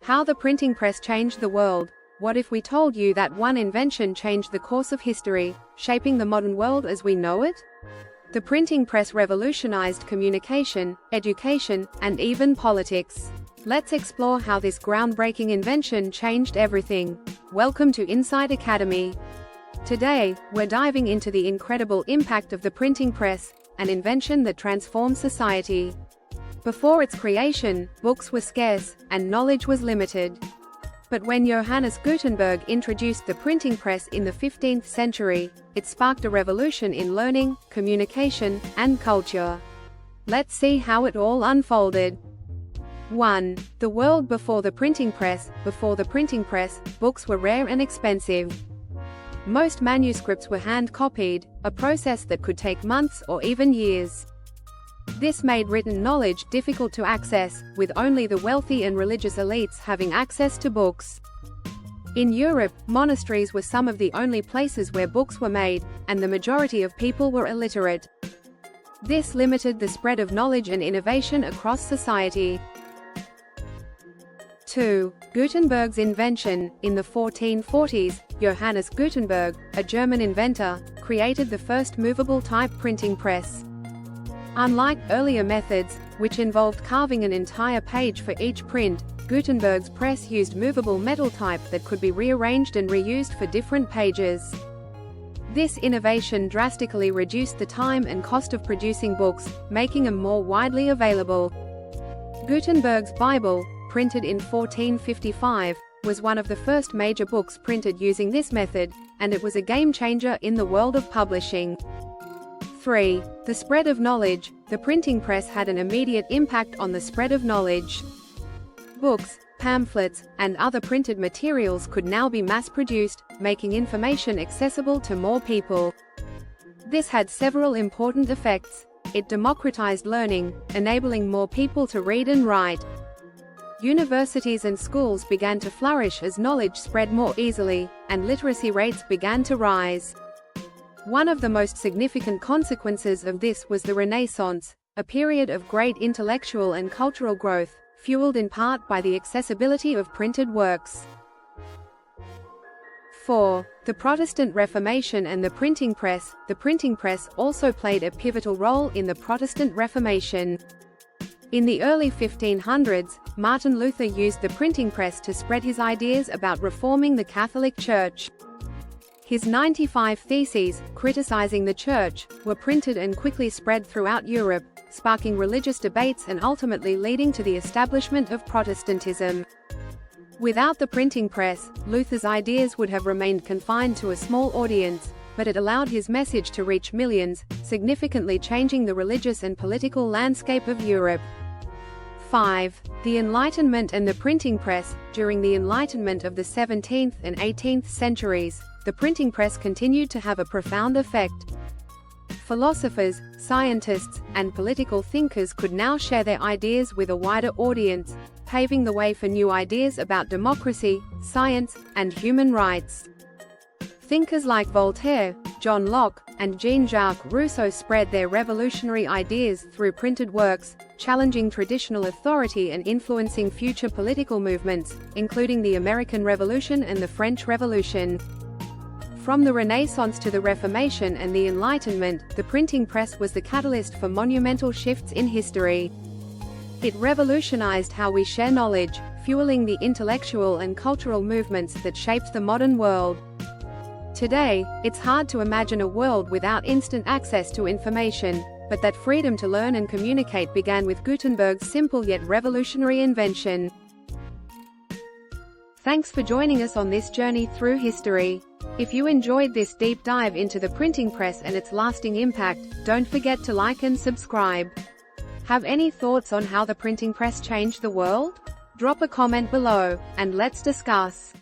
How the printing press changed the world. What if we told you that one invention changed the course of history, shaping the modern world as we know it? The printing press revolutionized communication, education, and even politics. Let's explore how this groundbreaking invention changed everything. Welcome to Inside Academy. Today, we're diving into the incredible impact of the printing press, an invention that transformed society. Before its creation, books were scarce, and knowledge was limited. But when Johannes Gutenberg introduced the printing press in the 15th century, it sparked a revolution in learning, communication, and culture. Let's see how it all unfolded. 1. The world before the printing press. Before the printing press, books were rare and expensive. Most manuscripts were hand-copied, a process that could take months or even years. This made written knowledge difficult to access, with only the wealthy and religious elites having access to books. In Europe, monasteries were some of the only places where books were made, and the majority of people were illiterate. This limited the spread of knowledge and innovation across society. 2. Gutenberg's invention. In the 1440s, Johannes Gutenberg, a German inventor, created the first movable type printing press. Unlike earlier methods, which involved carving an entire page for each print, Gutenberg's press used movable metal type that could be rearranged and reused for different pages. This innovation drastically reduced the time and cost of producing books, making them more widely available. Gutenberg's Bible, printed in 1455, was one of the first major books printed using this method, and it was a game-changer in the world of publishing. 3. The spread of knowledge. The printing press had an immediate impact on the spread of knowledge. Books, pamphlets, and other printed materials could now be mass-produced, making information accessible to more people. This had several important effects. It democratized learning, enabling more people to read and write. Universities and schools began to flourish as knowledge spread more easily, and literacy rates began to rise. One of the most significant consequences of this was the Renaissance, a period of great intellectual and cultural growth, fueled in part by the accessibility of printed works. 4. The Protestant Reformation and the printing press. The printing press also played a pivotal role in the Protestant Reformation. In the early 1500s, Martin Luther used the printing press to spread his ideas about reforming the Catholic Church. His 95 theses, criticizing the Church, were printed and quickly spread throughout Europe, sparking religious debates and ultimately leading to the establishment of Protestantism. Without the printing press, Luther's ideas would have remained confined to a small audience, but it allowed his message to reach millions, significantly changing the religious and political landscape of Europe. 5. The Enlightenment and the printing press. During the Enlightenment of the 17th and 18th centuries, the printing press continued to have a profound effect. Philosophers, scientists, and political thinkers could now share their ideas with a wider audience, paving the way for new ideas about democracy, science, and human rights. Thinkers like Voltaire, John Locke, and Jean-Jacques Rousseau spread their revolutionary ideas through printed works, challenging traditional authority and influencing future political movements, including the American Revolution and the French Revolution. From the Renaissance to the Reformation and the Enlightenment, the printing press was the catalyst for monumental shifts in history. It revolutionized how we share knowledge, fueling the intellectual and cultural movements that shaped the modern world. Today, it's hard to imagine a world without instant access to information, but that freedom to learn and communicate began with Gutenberg's simple yet revolutionary invention. Thanks for joining us on this journey through history. If you enjoyed this deep dive into the printing press and its lasting impact, don't forget to like and subscribe. Have any thoughts on how the printing press changed the world? Drop a comment below, and let's discuss.